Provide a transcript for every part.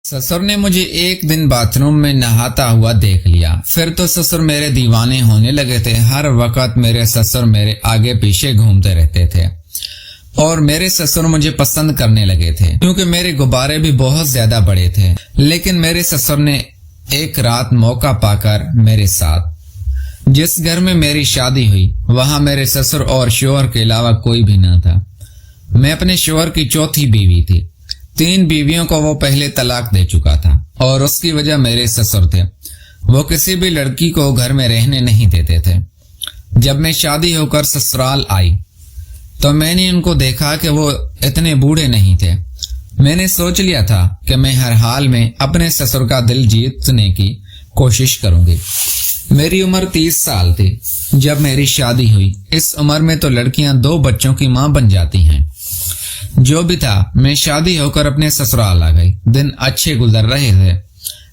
ससुर ने मुझे एक दिन बाथरूम में नहाता हुआ देख लिया। फिर तो ससुर मेरे दीवाने होने लगे थे। हर वक्त मेरे ससुर मेरे आगे पीछे घूमते रहते थे और मेरे ससुर मुझे पसंद करने लगे थे क्योंकि मेरे गुब्बारे भी बहुत ज्यादा बड़े थे। लेकिन मेरे ससुर ने एक रात मौका पाकर मेरे साथ, जिस घर में मेरी शादी हुई वहां मेरे ससुर और शोहर के अलावा कोई भी न था। मैं अपने शोहर की चौथी बीवी थी। 3 बीवियों को वो पहले तलाक दे चुका था और उसकी वजह मेरे ससुर थे। वो किसी भी लड़की को घर में रहने नहीं देते थे। जब मैं शादी होकर ससुराल आई तो मैंने उनको देखा कि वो इतने बूढ़े नहीं थे। मैंने सोच लिया था कि मैं हर हाल में अपने ससुर का दिल जीतने की कोशिश करूंगी। मेरी उम्र 30 साल थी जब मेरी शादी हुई। इस उम्र में तो लड़कियां 2 बच्चों की मां बन जाती हैं। जो भी था, मैं शादी होकर अपने ससुराल आ गई। दिन अच्छे गुजर रहे थे।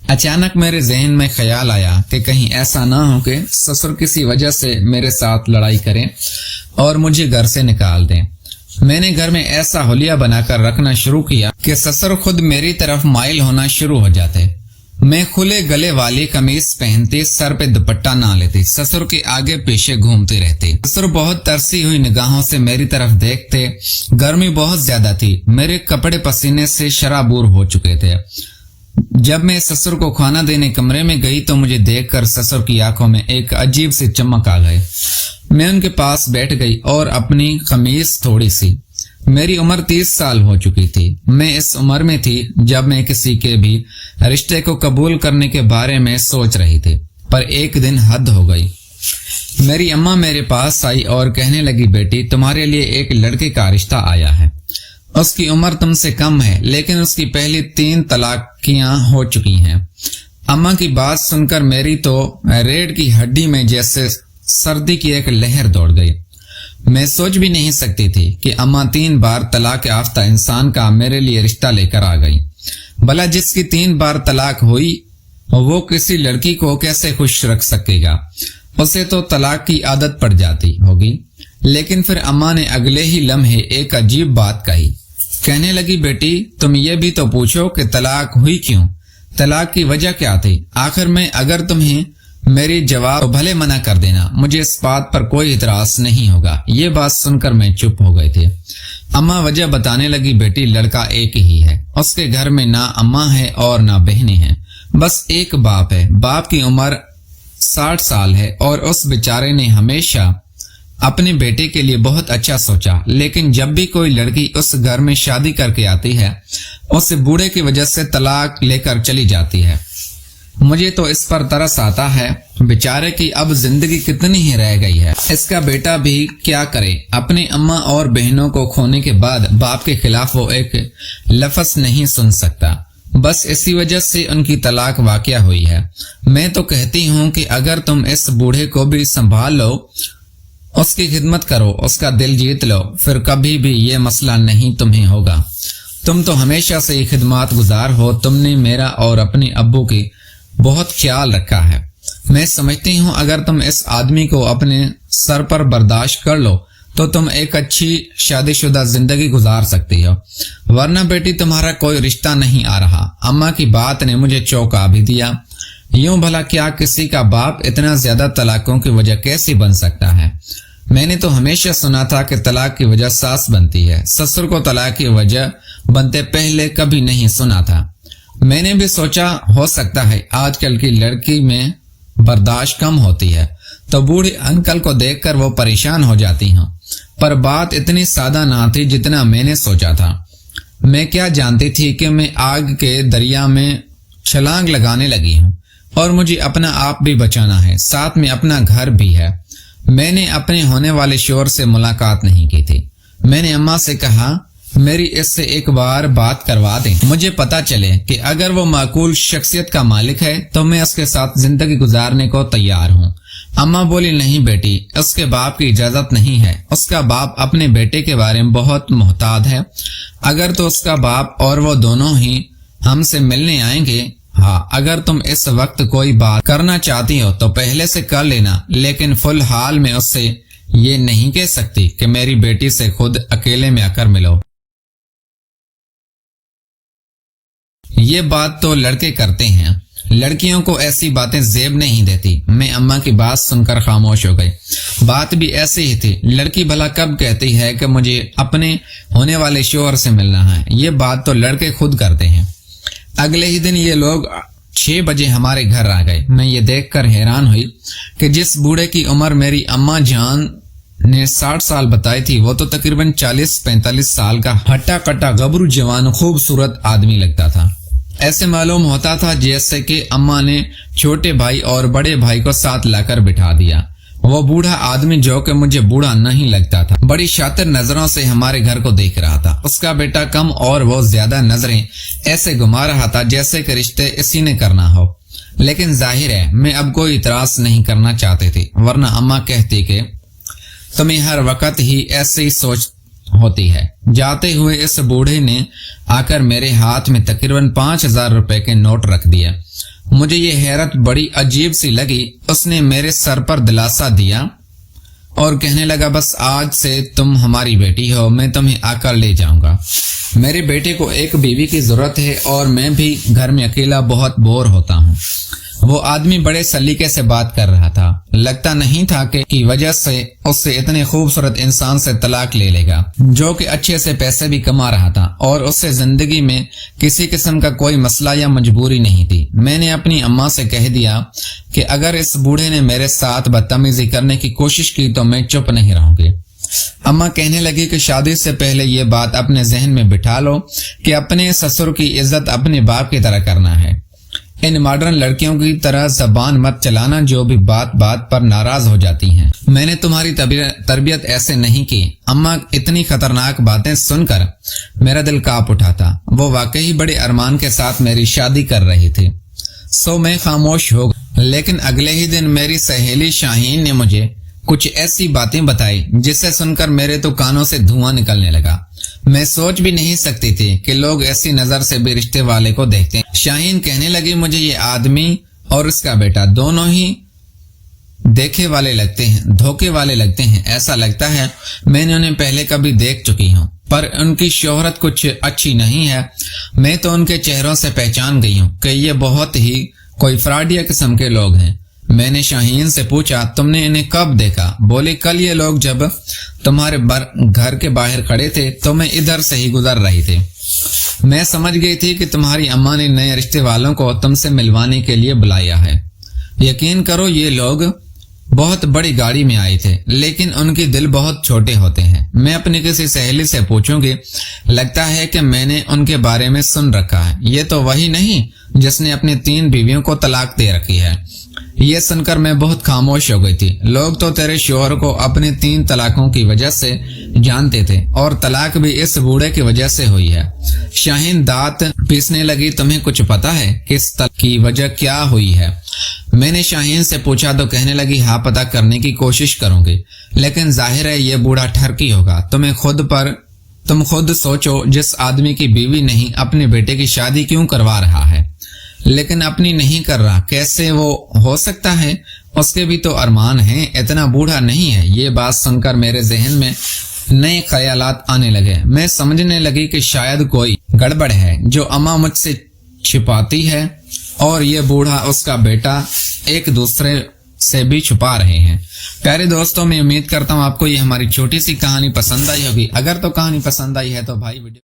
अचानक मेरे जहन में ख्याल आया कि कहीं ऐसा ना हो कि ससुर किसी वजह से मेरे साथ लड़ाई करें और मुझे घर से निकाल दें। मैंने घर में ऐसा हुलिया बनाकर रखना शुरू किया कि ससुर खुद मेरी तरफ माइल होना शुरू हो जाते। मैं खुले गले वाली कमीज पहनती, सर पे दुपट्टा ना लेती, ससुर के आगे पीछे घूमती रहती। ससुर बहुत तरसी हुई निगाहों से मेरी तरफ देखते। गर्मी बहुत ज्यादा थी। मेरे कपड़े पसीने से शराबूर हो चुके थे। जब मैं ससुर को खाना देने कमरे में गई तो मुझे देखकर ससुर की आंखों में एक अजीब सी चमक आ गई। मैं उनके पास बैठ गई और अपनी कमीज थोड़ी सी, मेरी उम्र 30 साल हो चुकी थी। मैं इस उम्र में थी जब मैं किसी के भी रिश्ते को कबूल करने के बारे में सोच रही थी। पर एक दिन हद हो गई। मेरी अम्मा मेरे पास आई और कहने लगी, बेटी तुम्हारे लिए एक लड़के का रिश्ता आया है। उसकी उम्र तुमसे कम है लेकिन उसकी पहली 3 तलाकियां हो चुकी हैं। अम्मा की बात सुनकर मेरी तो रीढ़ की हड्डी में जैसे सर्दी की एक लहर दौड़ गई। मैं सोच भी नहीं सकती थी कि अम्मा 3 बार तलाक याफ्ता इंसान का मेरे लिए रिश्ता लेकर आ गई। भला जिसकी 3 बार तलाक हुई वो किसी लड़की को कैसे खुश रख सकेगा? उसे तो तलाक की आदत पड़ जाती होगी। लेकिन फिर अम्मा ने अगले ही लम्हे एक अजीब बात कही। कहने लगी, बेटी तुम ये भी तो पूछो कि तलाक हुई क्यों? तलाक की वजह क्या थी? आखिर में अगर तुम्हें मेरी जवाब भले मना कर देना, मुझे इस बात पर कोई इतराज नहीं होगा। ये बात सुनकर मैं चुप हो गई थी। अम्मा वजह बताने लगी, बेटी लड़का एक ही है। उसके घर में ना अम्मा है और ना बहनें हैं, बस एक बाप है। बाप की उम्र 60 साल है और उस बेचारे ने हमेशा अपने बेटे के लिए बहुत अच्छा सोचा। लेकिन जब भी कोई लड़की उस घर में शादी करके आती है उस बूढ़े की वजह से तलाक लेकर चली जाती है। मुझे तो इस पर तरस आता है। बेचारे की अब जिंदगी कितनी ही रह गई है। इसका बेटा भी क्या करे? अपनी अम्मा और बहनों को खोने के बाद बाप के खिलाफ वो एक लफ्ज नहीं सुन सकता। बस इसी वजह से उनकी तलाक वाकया हुई है। मैं तो कहती हूँ कि अगर तुम इस बूढ़े को भी संभाल लो, उसकी खिदमत करो, उसका दिल जीत लो, फिर कभी भी ये मसला नहीं तुम्हें होगा। तुम तो हमेशा से ही खिदमत गुजार हो। तुमने मेरा और अपने अब्बू की बहुत ख्याल रखा है। मैं समझती हूँ अगर तुम इस आदमी को अपने सर पर बर्दाश्त कर लो तो तुम एक अच्छी शादीशुदा जिंदगी गुजार सकती हो, वरना बेटी तुम्हारा कोई रिश्ता नहीं आ रहा। अम्मा की बात ने मुझे चौंका भी दिया। यूं भला क्या किसी का बाप इतना ज्यादा तलाकों की वजह कैसी बन सकता है? मैंने तो हमेशा सुना था कि तलाक की वजह सास बनती है। ससुर को तलाक की वजह बनते पहले कभी नहीं सुना था। मैंने भी सोचा हो सकता है आजकल की लड़की में बर्दाश्त कम होती है तो बूढ़े अंकल को देखकर वो परेशान हो जाती हैं। पर बात इतनी सादा ना थी जितना मैंने सोचा था। मैं क्या जानती थी कि मैं आग के दरिया में छलांग लगाने लगी हूँ और मुझे अपना आप भी बचाना है, साथ में अपना घर भी है। मैंने अपने होने वाले शोहर से मुलाकात नहीं की थी। मैंने अम्मा से कहा, मेरी इससे एक बार बात करवा दें, मुझे पता चले कि अगर वो माकूल शख्सियत का मालिक है तो मैं उसके साथ जिंदगी गुजारने को तैयार हूँ। अम्मा बोली, नहीं बेटी, उसके बाप की इजाजत नहीं है। उसका बाप अपने बेटे के बारे में बहुत मुहताद है। अगर तो उसका बाप और वो दोनों ही हमसे मिलने आएंगे। हाँ, अगर तुम इस वक्त कोई बात करना चाहती हो तो पहले से कर लेना, लेकिन फिलहाल में उससे ये नहीं कह सकती कि मेरी बेटी से खुद अकेले में आकर मिलो। یہ بات تو لڑکے کرتے ہیں، لڑکیوں کو ایسی باتیں زیب نہیں دیتی۔ میں اماں کی بات سن کر خاموش ہو گئی۔ بات بھی ایسی ہی تھی، لڑکی بھلا کب کہتی ہے کہ مجھے اپنے ہونے والے شوہر سے ملنا ہے، یہ بات تو لڑکے خود کرتے ہیں۔ اگلے ہی دن یہ لوگ 6 بجے ہمارے گھر آ گئے۔ میں یہ دیکھ کر حیران ہوئی کہ جس بوڑھے کی عمر میری اماں جان نے 60 سال بتائی تھی، وہ تو تقریباً 40-45 سال کا ہٹا کٹا گبرو جوان خوبصورت آدمی لگتا تھا۔ ایسے معلوم ہوتا تھا جیسے کہ اماں نے چھوٹے بھائی اور بڑے بھائی کو ساتھ لا کر بٹھا دیا۔ وہ بوڑھا آدمی، جو کہ مجھے بوڑھا نہیں لگتا تھا، بڑی شاطر نظروں سے ہمارے گھر کو دیکھ رہا تھا۔ اس کا بیٹا کم اور وہ زیادہ نظریں ایسے گھما رہا تھا جیسے کہ رشتے اسی نے کرنا ہو۔ لیکن ظاہر ہے میں اب کوئی اعتراض نہیں کرنا چاہتے تھے، ورنہ اماں کہتی کہ تمہیں ہر وقت ہی ایسی سوچ ہوتی ہے۔ جاتے ہوئے اس بوڑھے نے آ کر میرے ہاتھ میں تقریباً 5000 روپے کے نوٹ رکھ دیا۔ مجھے یہ حیرت بڑی عجیب سی لگی۔ اس نے میرے سر پر دلاسا دیا اور کہنے لگا، بس آج سے تم ہماری بیٹی ہو، میں تمہیں آ کر لے جاؤں گا۔ میرے بیٹے کو ایک بیوی کی ضرورت ہے اور میں بھی گھر میں اکیلا بہت بور ہوتا ہوں۔ وہ آدمی بڑے سلیقے سے بات کر رہا تھا، لگتا نہیں تھا کہ کی وجہ سے اس سے اتنے خوبصورت انسان سے طلاق لے لے گا، جو کہ اچھے سے پیسے بھی کما رہا تھا اور اس سے زندگی میں کسی قسم کا کوئی مسئلہ یا مجبوری نہیں تھی۔ میں نے اپنی اماں سے کہہ دیا کہ اگر اس بوڑھے نے میرے ساتھ بدتمیزی کرنے کی کوشش کی تو میں چپ نہیں رہوں گی۔ اماں کہنے لگی کہ شادی سے پہلے یہ بات اپنے ذہن میں بٹھا لو کہ اپنے سسر کی عزت اپنے باپ کی طرح کرنا ہے۔ ان ماڈرن لڑکیوں کی طرح زبان مت چلانا جو بھی بات بات پر ناراض ہو جاتی ہیں۔ میں نے تمہاری تربیت ایسے نہیں کی۔ اماں اتنی خطرناک باتیں سن کر میرا دل کانپ اٹھا تھا۔ وہ واقعی بڑے ارمان کے ساتھ میری شادی کر رہی تھی، سو میں خاموش ہو گئی۔ لیکن اگلے ہی دن میری سہیلی شاہین نے مجھے کچھ ایسی باتیں بتائی جسے سن کر میرے تو کانوں سے دھواں نکلنے لگا۔ میں سوچ بھی نہیں سکتی تھی کہ لوگ ایسی نظر سے بھی رشتے والے کو دیکھتے ہیں۔ شاہین کہنے لگی، مجھے یہ آدمی اور اس کا بیٹا دونوں ہی دھوکے والے لگتے ہیں۔ ایسا لگتا ہے میں نے انہیں پہلے کبھی دیکھ چکی ہوں، پر ان کی شہرت کچھ اچھی نہیں ہے۔ میں تو ان کے چہروں سے پہچان گئی ہوں کہ یہ بہت ہی کوئی فراڈیا قسم کے لوگ ہیں۔ میں نے شاہین سے پوچھا، تم نے انہیں کب دیکھا؟ بولی، کل یہ لوگ جب تمہارے گھر کے باہر کھڑے تھے تو میں ادھر سے ہی گزر رہی تھی۔ میں سمجھ گئی تھی کہ تمہاری اماں نے نئے رشتے والوں کو تم سے ملوانے کے لیے بلایا ہے۔ یقین کرو یہ لوگ بہت بڑی گاڑی میں آئے تھے، لیکن ان کے دل بہت چھوٹے ہوتے ہیں۔ میں اپنی کسی سہیلی سے پوچھوں گی، لگتا ہے کہ میں نے ان کے بارے میں سن رکھا ہے، یہ تو وہی نہیں جس نے اپنی 3 بیویوں کو طلاق دے رکھی ہے۔ یہ سن کر میں بہت خاموش ہو گئی تھی۔ لوگ تو تیرے شوہر کو اپنی 3 طلاقوں کی وجہ سے جانتے تھے، اور طلاق بھی اس بوڑھے کی وجہ سے ہوئی ہے۔ شاہین دانت پیسنے لگی، تمہیں کچھ پتا ہے کہ اس طلاق کی وجہ کیا ہوئی ہے؟ میں نے شاہین سے پوچھا تو کہنے لگی، ہاں پتا کرنے کی کوشش کروں گی، لیکن ظاہر ہے یہ بوڑھا ٹھرکی ہوگا۔ تم خود سوچو، جس آدمی کی بیوی نہیں اپنے بیٹے کی شادی کیوں کروا رہا ہے، لیکن اپنی نہیں کر رہا، کیسے وہ ہو سکتا ہے؟ اس کے بھی تو ارمان ہیں، اتنا بوڑھا نہیں ہے۔ یہ بات سن کر میرے ذہن میں نئے خیالات آنے لگے۔ میں سمجھنے لگی کہ شاید کوئی گڑبڑ ہے جو اماں مجھ سے چھپاتی ہے، اور یہ بوڑھا اس کا بیٹا ایک دوسرے سے بھی چھپا رہے ہیں۔ پیارے دوستوں، میں امید کرتا ہوں آپ کو یہ ہماری چھوٹی سی کہانی پسند آئی ہوگی۔ اگر تو کہانی پسند آئی ہے تو بھائی ویڈیو